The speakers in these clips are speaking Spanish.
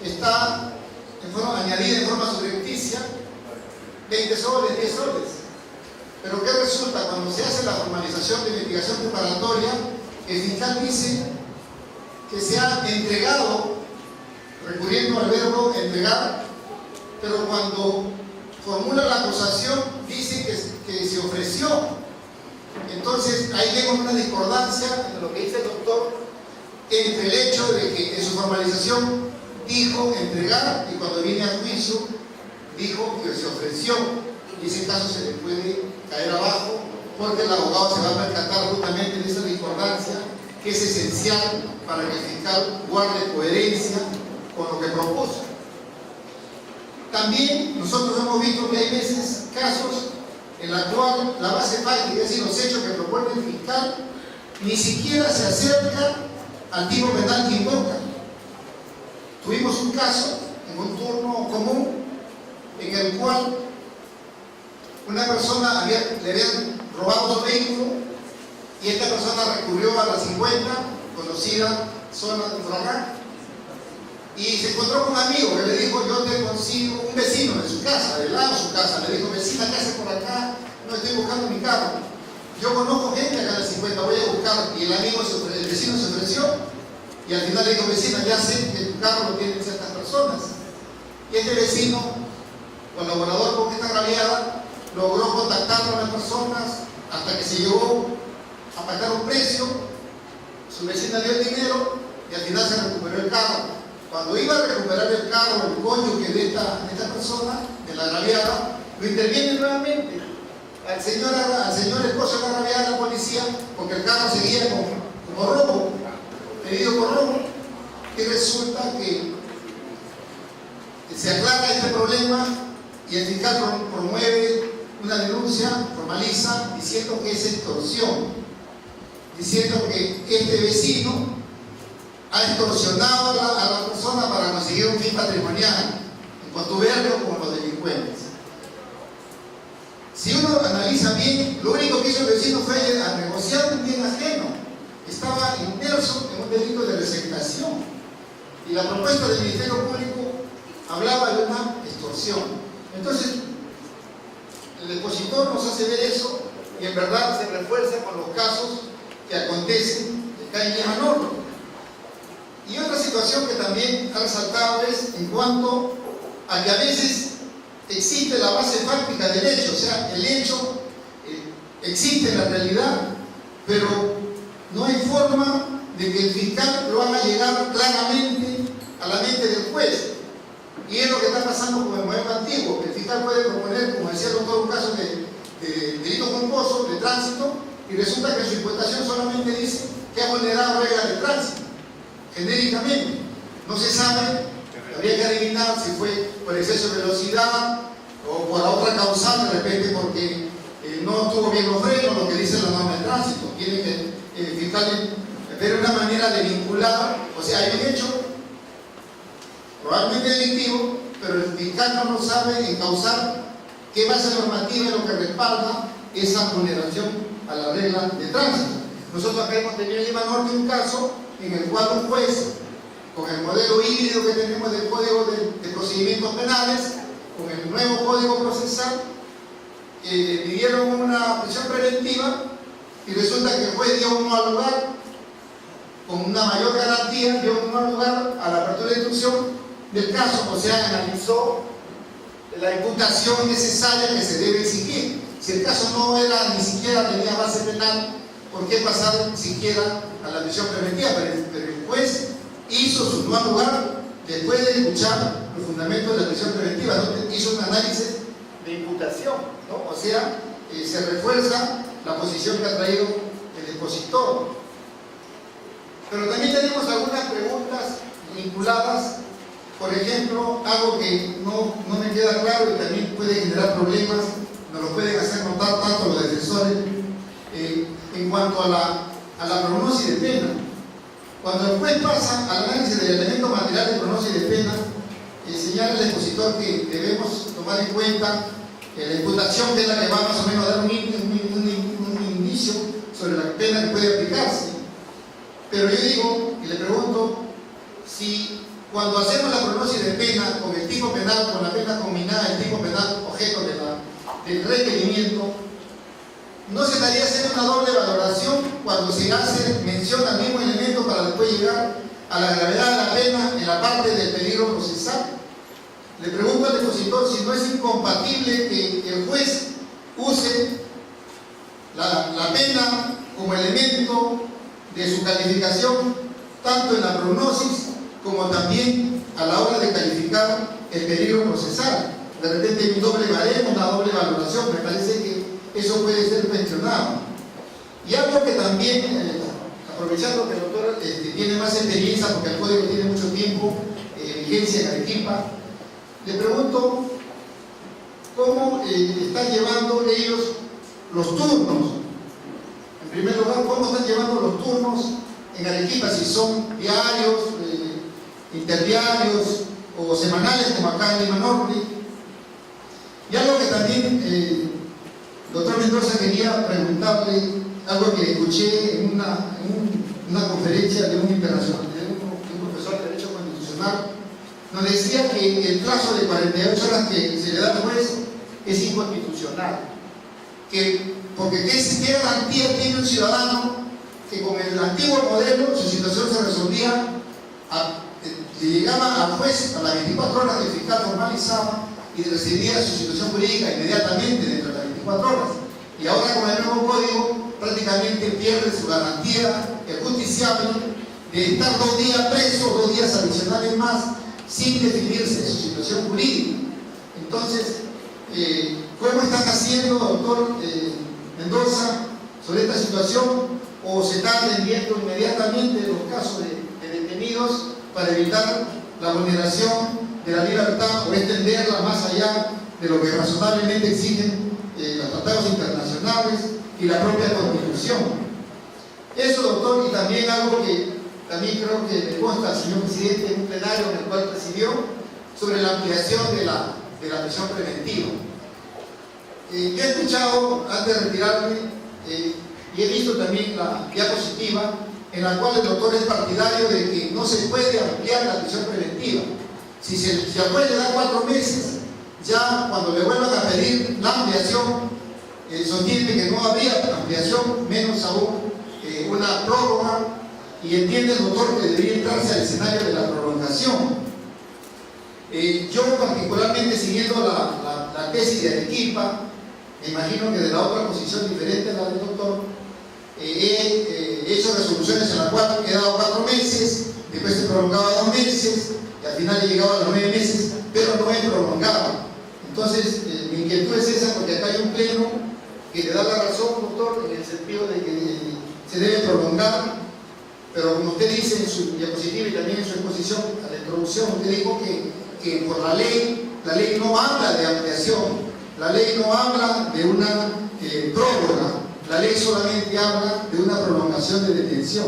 está añadida en forma subrepticia 20 soles, 10 soles. Pero ¿qué resulta? Cuando se hace la formalización de investigación preparatoria, el fiscal dice que se ha entregado, recurriendo al verbo entregar, pero cuando formula la acusación dice que se ofreció. Entonces ahí vemos una discordancia en lo que dice el doctor entre el hecho de que en su formalización dijo entregar y cuando viene a juicio dijo que se ofreció, y ese caso se le puede caer abajo porque el abogado se va a percatar justamente de esa discordancia que es esencial para que el fiscal guarde coherencia con lo que propuso. También nosotros hemos visto que hay veces casos en los cuales la base fáctica, es decir, los hechos que propone el fiscal, ni siquiera se acerca al tipo penal que invoca. Tuvimos un caso en un turno común en el cual una persona le habían robado su vehículo y esta persona recurrió a la 50, conocida zona de Fragán, y se encontró con un amigo que le dijo: yo te consigo, un vecino de su casa, del lado de su casa, le dijo: vecina, ¿qué hace por acá? No, estoy buscando mi carro. Yo conozco gente acá en la 50, voy a buscar. Y el vecino se ofreció y al final le dijo: vecina, ya sé que tu carro lo tienen ciertas personas. Y este vecino, colaborador con esta rabiada, logró contactar a las personas hasta que se llegó a pagar un precio. Su vecina dio el dinero y al final se recuperó el carro. Cuando iba a recuperar el carro, el cónyuge de esta persona, de la agraviada, lo interviene nuevamente al señor esposo de la agraviada, la policía, porque el carro seguía como robo, pedido por robo. Y resulta que se aclara este problema y el fiscal promueve una denuncia, formaliza, diciendo que es extorsión, diciendo que este vecino ha extorsionado a la persona para conseguir un fin patrimonial, en contubernio con los delincuentes. Si uno analiza bien, lo único que hizo el vecino fue a negociar un bien ajeno. Estaba inmerso en un delito de receptación. Y la propuesta del Ministerio Público hablaba de una extorsión. Entonces, el depositor nos hace ver eso y en verdad se refuerza con los casos que acontecen acá en Lima Norte. Y otra situación que también ha resaltado es en cuanto a que a veces existe la base fáctica del hecho, o sea, el hecho existe en la realidad, pero no hay forma de que el fiscal lo haga llegar claramente a la mente del juez. Y es lo que está pasando con el modelo antiguo. El fiscal puede proponer, como decía el doctor, un caso de delito culposo, de tránsito, y resulta que en su imputación solamente dice que ha vulnerado reglas de tránsito. Genéricamente, no se sabe, habría que adivinar si fue por exceso de velocidad o por la otra causal, de repente porque no tuvo bien los frenos, lo que dice la norma de tránsito. Tiene que el fiscal ver una manera de vincular, o sea, hay un hecho probablemente delictivo, pero el fiscal no lo sabe encauzar qué base normativa es lo que respalda esa vulneración a la regla de tránsito. Nosotros acá hemos tenido en Lima Norte un caso en el cual un juez, con el modelo híbrido que tenemos del Código de Procedimientos Penales, con el nuevo Código Procesal, pidieron una prisión preventiva y resulta que el juez dio un no lugar, con una mayor garantía, dio un no lugar a la apertura de instrucción del caso, o sea, analizó la imputación necesaria que se debe exigir. Si el caso no era, ni siquiera tenía base penal, ¿por qué pasar siquiera a la prisión preventiva? Pero el juez hizo su no lugar después de escuchar los fundamentos de la prisión preventiva, ¿no? Hizo un análisis de imputación, ¿no? O sea, se refuerza la posición que ha traído el depositor. Pero también tenemos algunas preguntas vinculadas, por ejemplo, algo que no me queda claro y también puede generar problemas, nos lo pueden hacer notar tanto los defensores, en cuanto a la prognosis de pena. Cuando el juez pasa al análisis del elemento material de prognosis de pena, señala el expositor que debemos tomar en cuenta la imputación, que es la que va más o menos a dar un inicio sobre la pena que puede aplicarse. Pero yo digo y le pregunto si cuando hacemos la prognosis de pena con el tipo penal, con la pena combinada, el tipo penal objeto del requerimiento, no se estaría haciendo una doble valoración cuando se hace mención al mismo elemento para después llegar a la gravedad de la pena en la parte del peligro procesal. Le pregunto al depositor si no es incompatible que el juez use la pena como elemento de su calificación, tanto en la prognosis como también a la hora de calificar el peligro procesal. De repente hay un doble baremo, una doble valoración, me parece que eso puede ser cuestionado. Y algo que también, aprovechando que el doctor tiene más experiencia, porque el código tiene mucho tiempo, vigencia en Arequipa, le pregunto cómo están llevando ellos los turnos. En primer lugar, ¿cómo están llevando los turnos en Arequipa? Si son diarios, interdiarios o semanales, como acá en Lima Norte. Y algo que también, doctor Mendoza, quería preguntarle, algo que escuché en una conferencia de un internacional, de un profesor de Derecho Constitucional, nos decía que el plazo de 48 horas que se le da al juez es inconstitucional. Porque ¿qué garantía tiene un ciudadano que con el antiguo modelo su situación se resolvía, llegaba al juez a las 24 horas que el fiscal formalizaba y recibía su situación jurídica inmediatamente dentro de las 24 horas? Y ahora con el nuevo código prácticamente pierde su garantía el justiciable de estar 2 días preso, 2 días adicionales más, sin definirse su situación jurídica. Entonces, ¿cómo están haciendo, doctor Mendoza, sobre esta situación? ¿O se están atendiendo inmediatamente los casos de detenidos para evitar la vulneración de la libertad o extenderla más allá de lo que razonablemente exigen los tratados internacionales y la propia Constitución? Eso, doctor, y también algo que también creo que le consta al señor presidente en un plenario en el cual presidió, sobre la ampliación de la prisión preventiva. Yo he escuchado, antes de retirarme, y he visto también la diapositiva en la cual el doctor es partidario de que no se puede ampliar la prisión preventiva. Si al juez le da 4 meses, ya cuando le vuelvan a pedir la ampliación, sostiene que no habría ampliación, menos aún una prórroga, y entiende el doctor que debería entrarse al escenario de la prolongación. Yo particularmente, siguiendo la tesis de Arequipa, me imagino que de la otra posición diferente a la del doctor, he hecho resoluciones en las cuales he dado 4 meses, después se prolongaba 2 meses, y al final he llegado a los 9 meses, pero no he prolongado. Entonces, mi inquietud es esa, porque acá hay un pleno que le da la razón, doctor, en el sentido de que se debe prolongar. Pero como usted dice en su diapositiva y también en su exposición, a la introducción, usted dijo que por la ley no habla de ampliación, la ley no habla de una prórroga, la ley solamente habla de una prolongación de detención.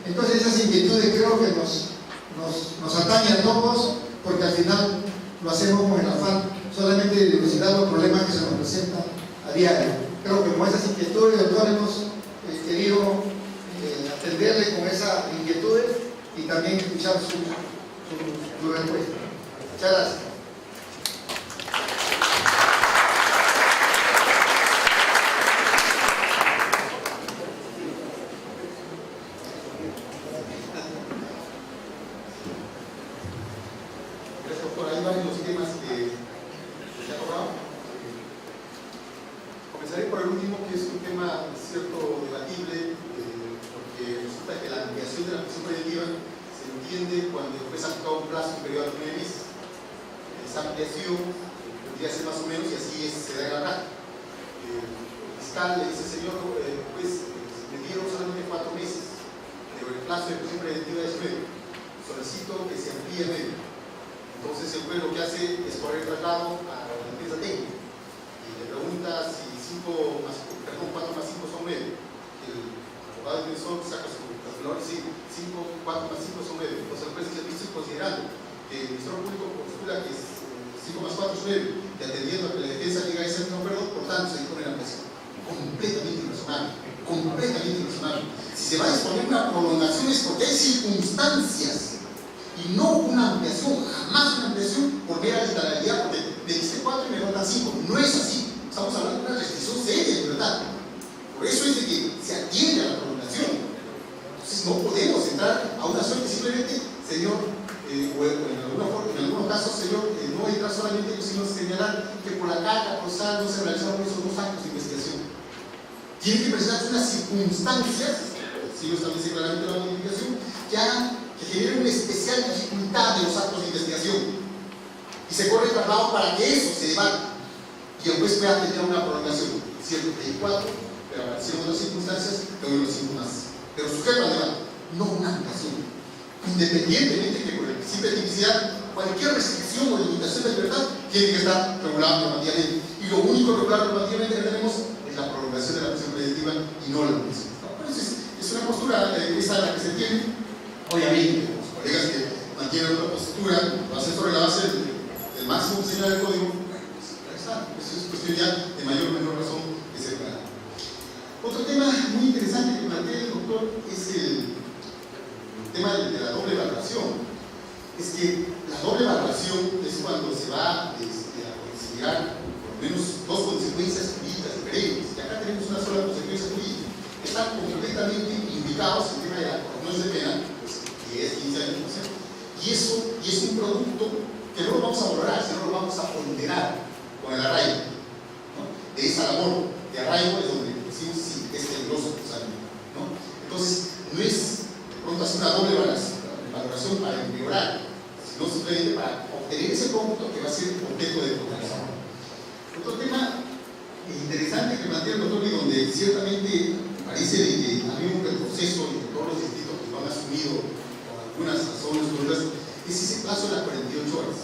Entonces esas inquietudes creo que nos atañen a todos, porque al final lo hacemos con el afán solamente de dilucidar los problemas que se nos presentan a diario. Creo que con esas inquietudes, doctor, hemos querido atenderle con esas inquietudes y también escuchar su respuesta. Muchas gracias. Gracias, doctor. Hay varios temas que se han tocado. Comenzaré por el último, que es un tema cierto debatible, porque resulta que la ampliación de la prisión preventiva se entiende cuando el juez ha aplicado un plazo inferior a los 9 meses. Esa ampliación podría ser más o menos, y así se da en la práctica. El fiscal le dice: señor juez, me dieron solamente 4 meses, pero el plazo de prisión preventiva es 9. Solicito que se amplíe 9. Entonces el juez lo que hace es correr el traslado a la defensa técnica y le pregunta si 4 más 5 son 9. El abogado defensor saca su calculador y dice 4 más 5 son 9. Entonces el juez dice: estoy considerando que el Ministerio Público postula que 5 más 4 es 9, y atendiendo a que la defensa llega a ese mismo acuerdo, por tanto se dispone la ampliación. Completamente irrazonable, completamente irrazonable. Si se va a disponer una prolongación es porque hay circunstancias y no una ampliación, jamás una ampliación por mera literalidad, porque me diste 4 y me faltan 5. No es así. Estamos hablando de una restricción seria de libertad. Por eso es de que se atiende a la prolongación. Entonces no podemos entrar a una suerte simplemente, señor, o en algunos casos, señor, no entrar solamente, sino señalar que por la carga procesal no se realizaron esos 2 actos de investigación. Tiene que presentarse unas circunstancias, si lo establece claramente la modificación, que generen una especial dificultad de los actos de investigación. Y se corre el traslado para que eso se debata y el juez pueda tener una prolongación. Cierto que hay 4, pero aparecieron otras circunstancias, te doy los 5 más. Pero sujeto al debate, no una ampliación. Independientemente que por el principio de tipicidad, cualquier restricción o limitación de libertad tiene que estar regulada normativamente. Y lo único regulado normativamente que tenemos es la prolongación de la prisión preventiva y no la ampliación. Entonces, es una postura, esa la que se tiene. Obviamente, los colegas que mantienen otra postura, lo hacen sobre la base del máximo que señala el código. Ahí está. Eso es cuestión ya de mayor o menor razón que se pueda. Otro tema muy interesante que plantea el doctor es el tema de la doble evaluación. Es que la doble evaluación es cuando se va a considerar por lo menos 2 consecuencias jurídicas diferentes. Y acá tenemos una sola consecuencia jurídica. Están completamente indicados en el tema de la condonación de pena, pues, que es 15 años, ¿no? Y eso es un producto que no lo vamos a valorar, sino lo vamos a ponderar con el arraigo, ¿no? De esa labor de arraigo es donde decimos sí, es peligroso, ¿no? Entonces, no es de pronto hacer una doble valoración para empeorar, sino simplemente para obtener ese cómputo que va a ser objeto de condenación. Otro tema interesante que plantea el doctor y donde ciertamente parece que ha habido un retroceso y que todos los distritos que lo han asumido por algunas razones u otras, es ese plazo de las 48 horas.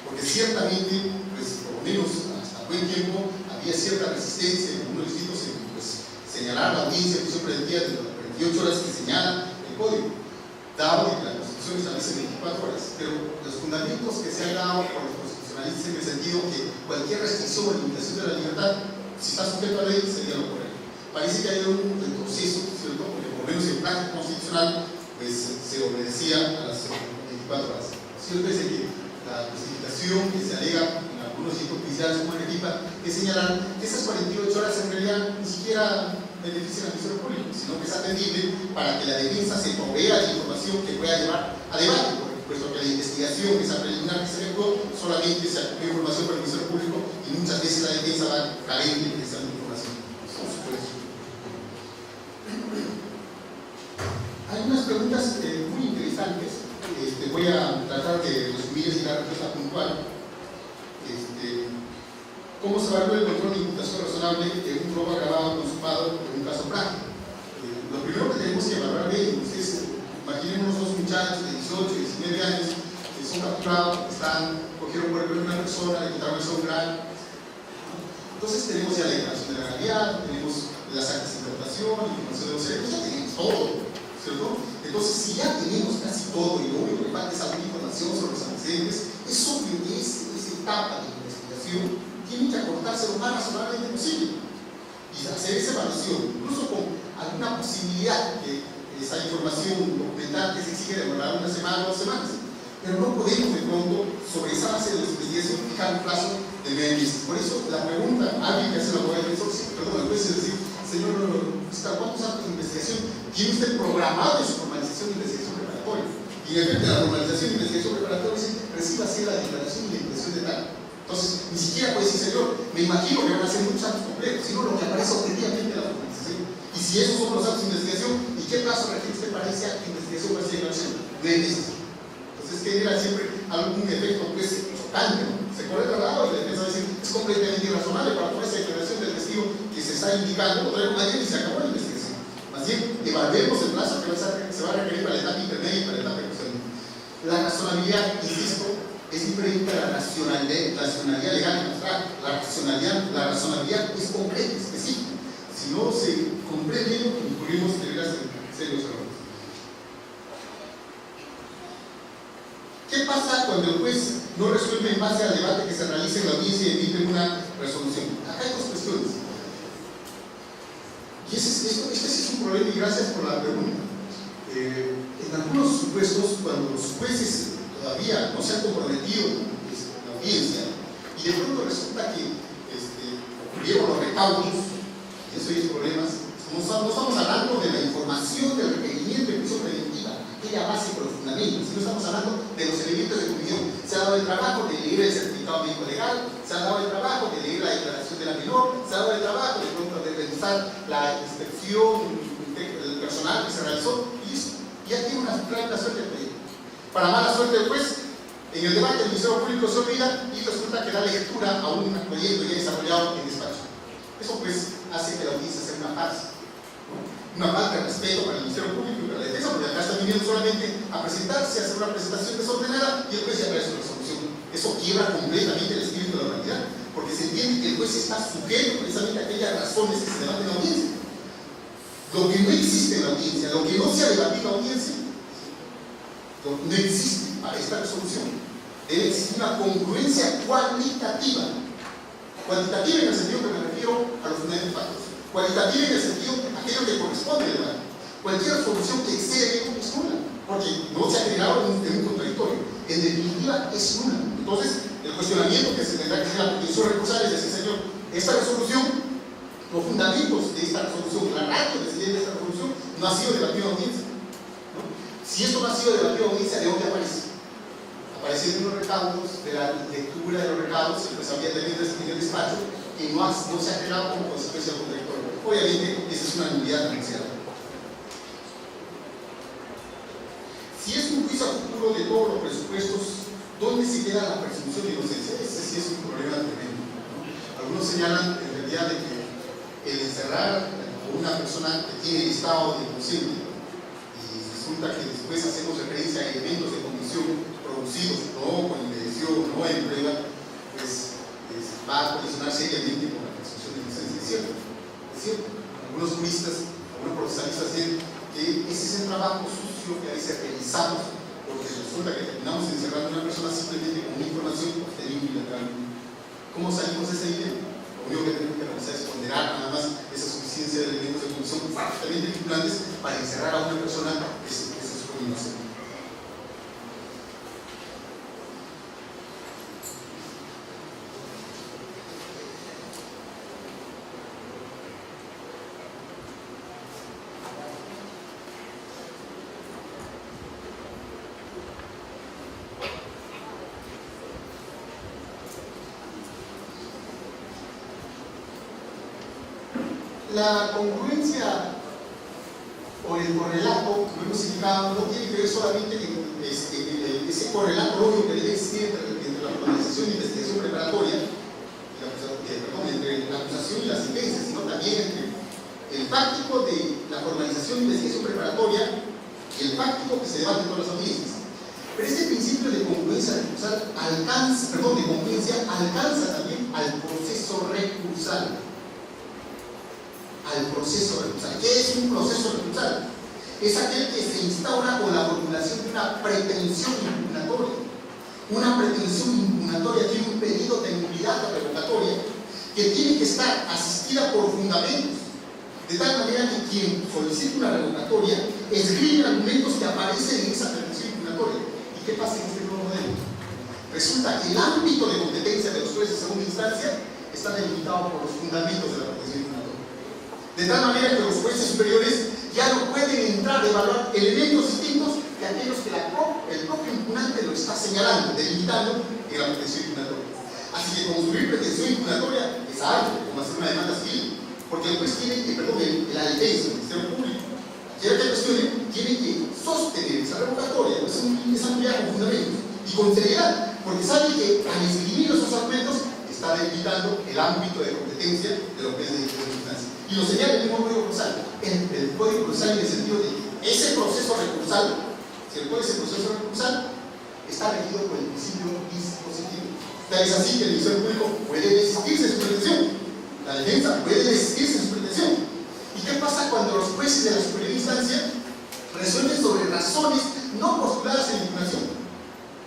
Porque ciertamente, pues por lo menos hasta buen tiempo, había cierta resistencia en algunos distritos en pues, señalar la audiencia de prisión preventiva de las 48 horas que señala el código, dado que la Constitución establece 24 horas. Pero los fundamentos que se han dado por los constitucionalistas en el sentido que cualquier restricción o limitación de la libertad, si está sujeto a la ley, sería lo correcto. Parece que hay un retroceso, ¿cierto? Porque por lo menos en práctica constitucional pues, se obedecía a las 24 horas. Cierto es que la justificación que se alega en algunos distritos judiciales como en Arequipa es señalar que esas 48 horas en realidad ni siquiera benefician al Ministerio Público, sino que es atendible para que la defensa se provea de información que pueda llevar a debate, puesto que la investigación, esa preliminar que se efectuó, solamente se acudió información para el Ministerio Público y muchas veces la defensa va carente de esa información. Hay unas preguntas muy interesantes. Voy a tratar de resumir y dar respuesta puntual. ¿Cómo se evalúa el control de imputación razonable de un robo agravado consumado en un caso práctico? Lo primero que tenemos que evaluar bien, ustedes imaginemos unos muchachos de 18 y 19 años que son capturados, cogieron por el pelo a una persona, le quitaron el celular. Entonces tenemos ya la declaración de legalidad, tenemos las actas de interpretación, información de los derechos, ya tenemos todo, ¿cierto? Entonces, si ya tenemos casi todo y lo único que falta es alguna información sobre los antecedentes, es obvio que esa etapa de investigación tiene que acortarse lo más razonablemente posible y hacer esa evaluación, incluso con alguna posibilidad de esa información documental que se exige demorar una semana o 2 semanas. Pero no podemos de pronto, sobre esa base de la investigación, fijar un plazo de 9 meses. Por eso la pregunta, alguien que hace la abogado defensor, perdón, puede decir, señor, ¿cuántos actos de investigación tiene usted programado en su formalización de investigación preparatoria? Y en efecto, la formalización de investigación preparatoria dice, reciba así la declaración y la impresión de tal. Entonces, ni siquiera puede decir, señor, me imagino que van a ser muchos actos completos, sino lo que aparece objetivamente en la formalización. Y si esos son los actos de investigación, ¿y qué plazo requiere usted para ese acto de investigación para esa declaración? 9 meses. Entonces, genera siempre algún efecto pues, chocante, ¿no? Se corre el traslado y la defensa va a decir, es completamente irrazonable para toda esa declaración del testigo que se está indicando, otra vez ayer y se acabó la investigación. Más bien, evaluemos el plazo que se va a requerir para la etapa intermedia y para la etapa posterior. La razonabilidad, insisto, es diferente a la racionalidad legal. La razonabilidad es concreta, específica. Si no se comprende, incurrimos en serios errores. ¿Qué pasa cuando el juez no resuelve en base al debate que se realiza en la audiencia y emite una resolución? Acá hay 2 cuestiones. Y este sí es un problema y gracias por la pregunta. En algunos supuestos, cuando los jueces todavía no se han comprometido en la audiencia, y de pronto resulta que ocurrieron los recaudos, y eso hay problemas. No estamos hablando de la información del requerimiento de prisión preventiva, aquella base con los fundamentos, sino estamos hablando de los elementos de comisión. Se ha dado el trabajo de leer el certificado médico legal, se ha dado el trabajo de leer la declaración de la menor, se ha dado el trabajo de pronto de revisar la inspección del personal que se realizó, y listo. Ya tiene una suerte de proyecto. Para mala suerte del juez, en el debate del Ministerio Público se olvida y resulta que da lectura a un proyecto ya desarrollado en despacho. Eso pues hace que la audiencia sea una farsa, ¿no? Una falta de respeto para el Ministerio Público y para la defensa, porque acá están viniendo solamente a presentarse, a hacer una presentación desordenada y el juez ya trae su resolución. Eso quiebra completamente el espíritu de la oralidad, porque se entiende que el juez está sujeto precisamente a aquellas razones que se debaten en la audiencia. Lo que no existe en la audiencia, lo que no se ha debatido en la audiencia, no existe para esta resolución. Debe existir una congruencia cualitativa. Cuantitativa en el sentido que me refiero a los fundamentos factos. Cualitativa en el sentido de aquello que corresponde al debate. Cualquier resolución que excede es nula, porque no se ha generado en un contradictorio. En definitiva, es nula. Entonces, el cuestionamiento que se tendrá que hacer a la petición recursal es decir, señor, esta resolución, los fundamentos de esta resolución, la ratio de esta resolución, no ha sido debatido en audiencia, ¿no? Si esto no ha sido debatido en audiencia, ¿de dónde aparece? Aparece en los recaudos, de la lectura de los recaudos, el juez había tenido en el despacho, y no se ha generado como consecuencia del contradictorio. Obviamente, esa es una nulidad anunciada. Si es un juicio a futuro de todos los presupuestos, ¿dónde se queda la presunción de inocencia? Ese sí es un problema tremendo, ¿no? Algunos señalan en realidad de que el encerrar a una persona que tiene estado de inocente y resulta que después hacemos referencia a elementos de convicción producidos no con invención, no en prueba, pues va a colisionar seriamente con la presunción de inocencia. Es cierto. Algunos juristas, algunos procesalistas dicen que ese es el trabajo sucio que a veces realizamos porque resulta que terminamos encerrando a una persona simplemente con una información obtenida unilateralmente. ¿Cómo salimos de ese dilema? Lo único que tenemos que realizar es ponderar nada más esa suficiencia de elementos de condición perfectamente vinculantes para encerrar a una persona que se supone inocente. La congruencia o el correlato, como hemos indicado, no tiene que ver solamente con ese correlato lógico que debe existir entre la formalización de investigación preparatoria, entre la acusación y las sentencias, sino también entre el práctico de la formalización de investigación preparatoria y el práctico que se debate en todas las audiencias. Pero este principio de congruencia recursal alcanza también al proceso recursal. Al proceso recursal. ¿Qué es un proceso recursal? Es aquel que se instaura con la formulación de una pretensión impugnatoria. Una pretensión impugnatoria tiene un pedido de nulidad revocatoria que tiene que estar asistida por fundamentos, de tal manera que quien solicita una revocatoria escribe argumentos que aparecen en esa pretensión impugnatoria. ¿Y qué pasa en este nuevo modelo? Resulta que el ámbito de competencia de los jueces de segunda instancia está delimitado por los fundamentos de la pretensión impugnatoria. De tal manera que los jueces superiores ya no pueden entrar a evaluar elementos distintos que aquellos que el propio impugnante lo está señalando, delimitando en la pretensión impugnatoria. Así que construir pretensión impugnatoria es algo, como hacer una demanda civil, porque el juez tiene que, la defensa, el Ministerio Público, cualquiera que cuestione, tiene que sostener esa revocatoria, esa unidad con fundamentos y con seriedad, porque sabe que al escribir esos argumentos está delimitando el ámbito de competencia de lo que es de instancia. Y lo señala el mismo Código Procesal. El Código Procesal en el sentido de ese proceso recursal, si el ese proceso recursal está regido por el principio dispositivo. Tal es así que el Ministerio Público puede desistirse de su pretensión. La defensa puede desistirse de su pretensión. ¿Y qué pasa cuando los jueces de la superior instancia resuelven sobre razones no postuladas en la impugnación?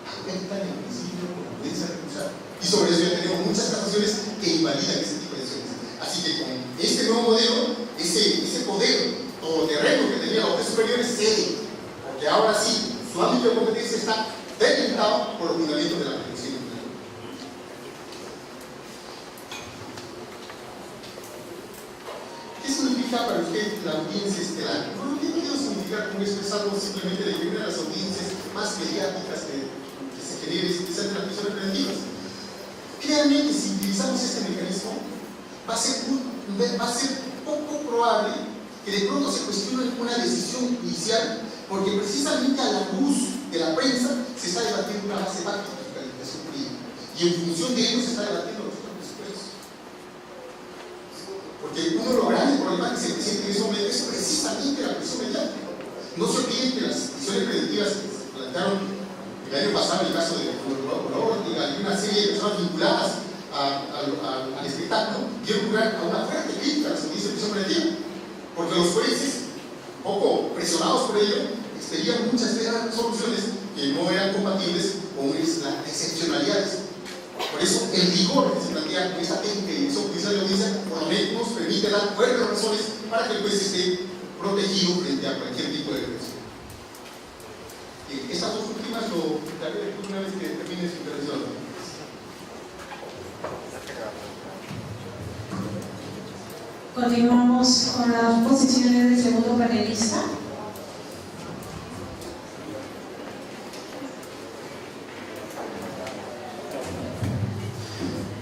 Afectan el principio de la prudencia recursal. Y sobre eso ya tenemos muchas casaciones que invalidan ese tipo de decisiones. Así que con este nuevo modelo, ese poder todoterreno que tenía la juez superior cede, porque ahora sí, su ámbito de competencia está dentro afectado por los fundamentos de la protección integral. ¿Qué significa para usted la audiencia estelar? Bueno, ¿qué quiero significar con eso? Es algo simplemente de que una de las audiencias más mediáticas que se genere es de las prisiones preventivas. Créanme que si utilizamos este mecanismo, va a ser poco probable que de pronto se cuestione una decisión judicial, porque precisamente a la luz de la prensa se está debatiendo una base fáctica de calificación jurídica, y en función de ello se está debatiendo los propios presos. Porque uno de los grandes problemas que se presenta en ese momento es precisamente la presión mediática. No se olviden que las prisiones preventivas que se plantearon el año pasado, en el caso de Ortega, y una serie de personas vinculadas al espectáculo, dieron lugar a una fuerte crítica a las audiencias de prisión preventiva, porque los jueces, un poco presionados por ello, expedían muchas de las resoluciones que no eran compatibles con las excepcionalidades. Por eso el rigor que se plantea con esta técnica de dirección judicial de audiencia por lo menos nos permite dar fuertes razones para que el juez esté protegido frente a cualquier tipo de represión. Estas dos últimas lo daré una vez que termine su intervención. Continuamos con las posiciones del segundo panelista.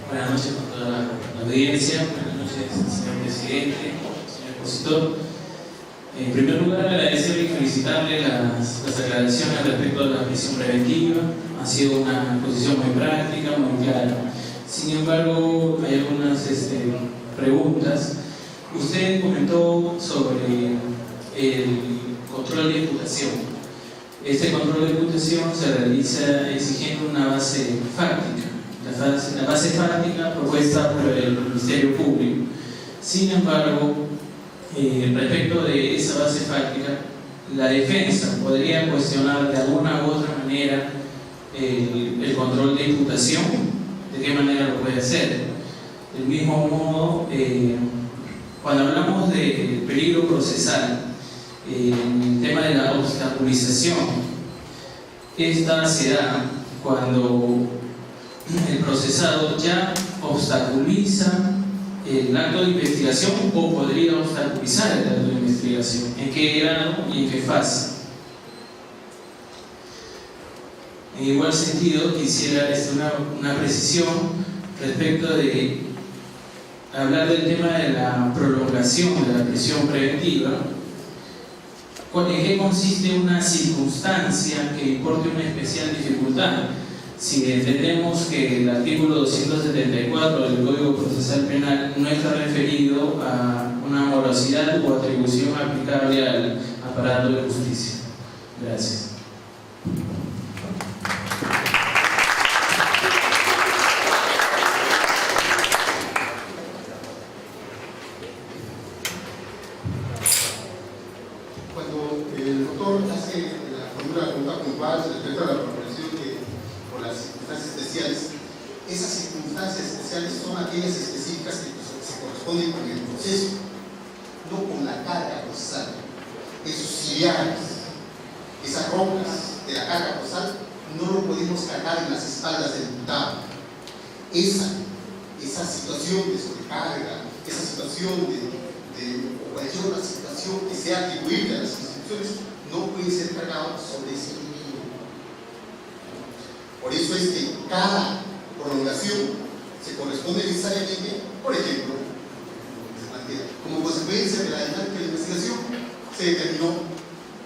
Buenas noches a toda la audiencia, buenas noches, señor presidente, señor expositor. En primer lugar, agradecerle y felicitarle las aclaraciones respecto a la prisión preventiva. Ha sido una exposición muy práctica, muy clara. Sin embargo, hay algunas preguntas. Usted comentó sobre el control de imputación. Este control de imputación se realiza exigiendo una base fáctica. La base fáctica propuesta por el Ministerio Público. Sin embargo, respecto de esa base fáctica, la defensa podría cuestionar de alguna u otra manera el control de imputación. ¿De qué manera lo puede hacer? Del mismo modo, cuando hablamos de peligro procesal, en el tema de la obstaculización, esta se da cuando el procesado ya obstaculiza el acto de investigación o podría obstaculizar el acto de investigación. ¿En qué grado y en qué fase? En igual sentido, quisiera una precisión respecto de hablar del tema de la prolongación de la prisión preventiva. ¿En qué consiste una circunstancia que importe una especial dificultad? Si entendemos que el artículo 274 del Código Procesal Penal no está referido a una morosidad o atribución aplicable al aparato de justicia. Gracias. Cuando el doctor hace una pregunta puntual respecto a la proposición por las circunstancias especiales, esas circunstancias especiales son aquellas específicas que se corresponden con el proceso, no con la carga procesal. Esos sillares, esas rocas de la carga procesal, no lo podemos cargar en las espaldas del imputado. Esa situación de sobrecarga, esa situación o cualquier otra situación que sea atribuible a las instituciones, no puede ser cargado sobre ese individuo. Por eso es que cada prolongación se corresponde necesariamente, por ejemplo, como consecuencia de la dinámica de la investigación, se determinó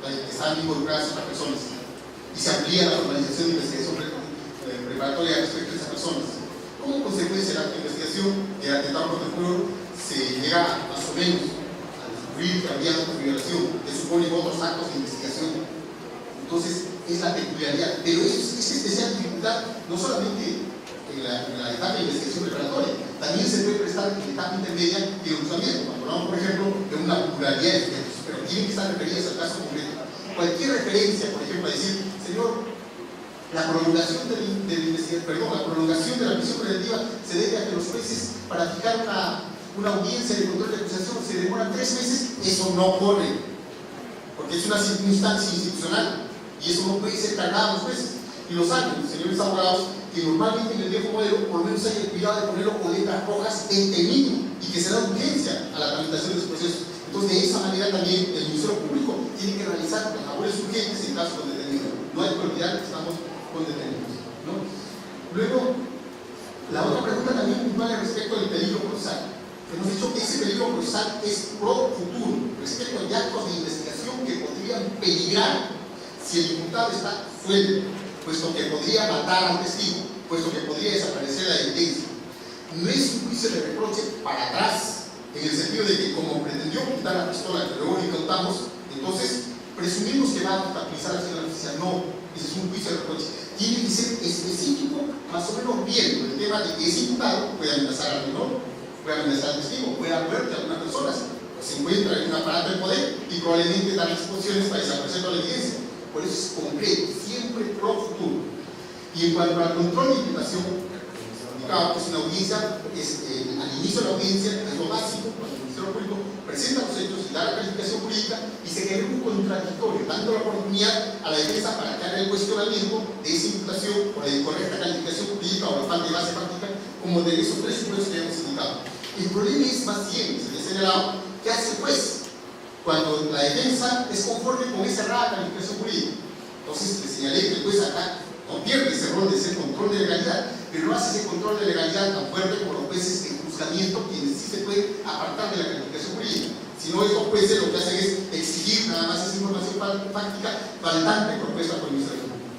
que estaban involucradas otras personas y se amplía la formalización de investigación preparatoria respecto a esas personas. Como consecuencia de la investigación de atentado contra el pueblo, se llega más o menos a descubrir que había otra violación que supone otros actos de investigación. Entonces, es la peculiaridad. Pero es especial dificultad no solamente en la etapa de investigación preparatoria, también se puede prestar en la etapa intermedia y el cruzamiento. Cuando hablamos, por ejemplo, de una pluralidad de efectos, pero tienen que estar referidas al caso concreto. Cualquier referencia, por ejemplo, a decir, señor, la prolongación de la prisión preventiva se debe a que los jueces, para fijar una audiencia de control de acusación, se demoran 3 meses. Eso no ocurre, porque es una circunstancia institucional y eso no puede ser cargado a los jueces. y lo saben, señores abogados, que normalmente en el viejo modelo por lo menos hay el cuidado de ponerlo con letras rojas detenido y que se da urgencia a la tramitación de los procesos. Entonces, de esa manera también el Ministerio Público tiene que realizar las labores urgentes en caso de detenido. No hay que olvidar que estamos con detenidos, ¿no? Luego, la otra pregunta también puntual respecto al peligro procesal. Hemos dicho que ese peligro procesal es pro futuro, respecto de actos de investigación que podrían peligrar si el imputado está suelto, puesto que podría matar a un testigo, puesto que podría desaparecer la evidencia. No es un juicio de reproche para atrás, en el sentido de que como pretendió ocultar la pistola que luego incautamos, entonces presumimos que va a obstaculizar la acción de la justicia. No, ese es un juicio de reproche. Tiene que ser específico, más o menos bien, con el tema de que ese imputado puede amenazar al menor, puede amenazar al testigo, puede dar muerte a algunas personas, pues se encuentra en un aparato de poder y probablemente dar disposiciones para desaparecer toda la evidencia. Por eso es concreto, siempre pro futuro. Y en cuanto al control de imputación, indicaba que es una audiencia, al inicio de la audiencia, es lo básico, cuando el Ministerio Público presenta los hechos y da la calificación jurídica y se genera un contradictorio, dando la oportunidad a la defensa para que haga el cuestionamiento de esa imputación o de incorrecta calificación jurídica o la falta de base práctica, como de esos tres supuestos que hemos indicado. El problema es más bien, se le ha señalado, ¿qué hace el juez cuando la defensa es conforme con esa errada calificación jurídica? Entonces le señalé que el juez acá no pierde ese rol de ser control de legalidad, pero no hace ese control de legalidad tan fuerte como los jueces en juzgamiento, quienes sí se pueden apartar de la calificación jurídica. Si no, estos jueces lo que hacen es exigir nada más esa información fáctica faltante propuesta por el Ministerio Público.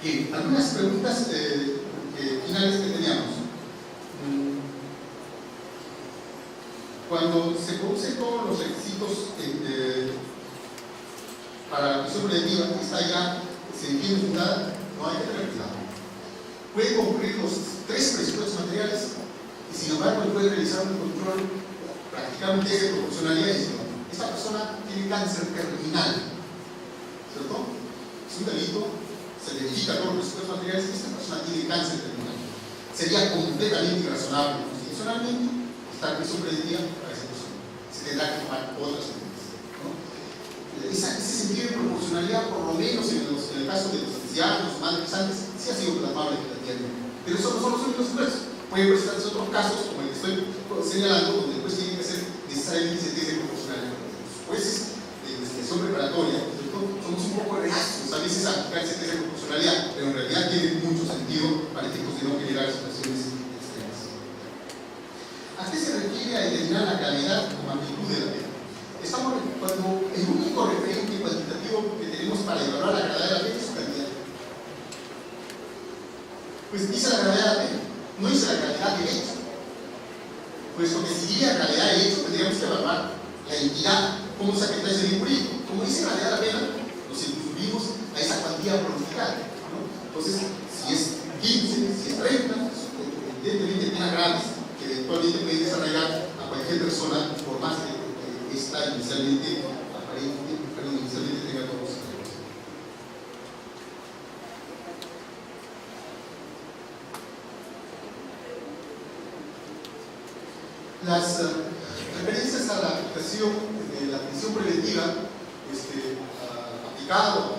Bien, algunas preguntas finales que teníamos. Cuando se producen todos los requisitos para la prisión preventiva, que está ya, se entiende fundada, no hay que tener cuidado. Puede concurrir los tres presupuestos materiales y sin embargo puede realizar un control, practicar un test de proporcionalidad y decir, esta persona tiene cáncer terminal, ¿cierto? Es un delito, se verifica todos los presupuestos materiales y esta persona tiene cáncer terminal. Sería completamente irrazonable constitucionalmente estar prisión preventiva para esa persona. Se tendrá que tomar otras medidas, ¿no? Ese sentido de proporcionalidad, por lo menos en el caso de los ancianos, madres antes, sí ha sido plasmable legislativamente. Pero eso no son los únicos casos. Pueden presentarse otros casos, como el que estoy señalando, donde el juez tiene que hacer necesariamente ese test de proporcionalidad. Los jueces de investigación preparatoria, somos un poco reacios a veces a aplicar ese test de proporcionalidad, pero en realidad tiene mucho sentido para efectos de no generar situaciones extremas. ¿A qué se refiere a determinar la gravedad o magnitud de la pena? Estamos cuando el único referente cuantitativo que tenemos para evaluar la gravedad de la pena es su cantidad. Pues dice la gravedad de la pena, no dice la gravedad del hecho. Puesto que si diría gravedad del hecho, tendríamos que evaluar la entidad, cómo se afecta ese bien jurídico. Como dice la gravedad de la pena, nos circunscribimos a esa cuantía pronosticada, ¿no? Entonces, si es 15, si es 30, evidentemente pena graves que eventualmente pueden desarrollar a cualquier persona, por más que esta inicialmente tenga todos los errores. Las referencias a la aplicación de la prisión preventiva aplicado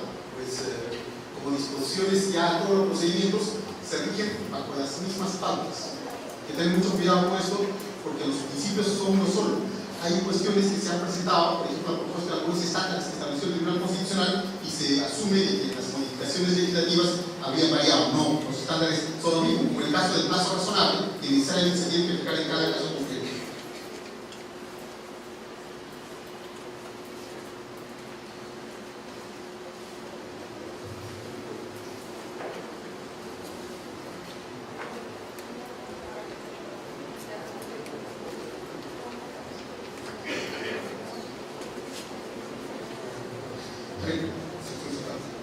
como disposiciones ya a todos los procedimientos se rigen bajo las mismas pautas. Hay que tener mucho cuidado con esto porque los principios son uno solo. Hay cuestiones que se han presentado, por ejemplo, a propósito de algunos estándares que estableció el Tribunal Constitucional y se asume de que las modificaciones legislativas habrían variado. No, los estándares son lo mismo, como el caso del plazo razonable, que necesariamente se tiene que aplicar en cada caso concreto.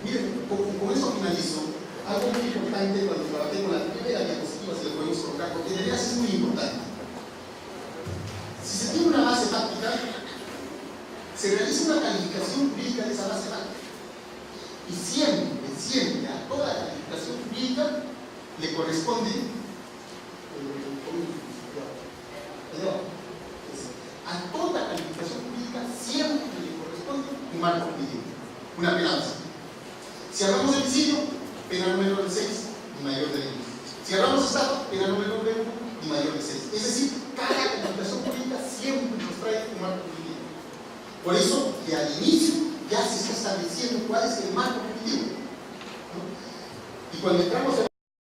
Miren, con eso finalizo. Algo muy importante cuando trabajé con la primera diapositiva, si lo podemos colocar, porque de veras es muy importante. Si se tiene una base fáctica, se realiza una calificación jurídica de esa base fáctica. Y siempre, a toda calificación jurídica le corresponde a toda calificación jurídica siempre le corresponde un marco jurídico, una penalidad. Si hablamos de homicidio, pena no menor de 6 ni mayor de 20. Si hablamos de estafa, pena no menor de 1 ni mayor de 6. Es decir, cada confrontación política siempre nos trae un marco jurídico. Por eso, que al inicio ya se está estableciendo cuál es el marco jurídico, ¿no? Y cuando entramos en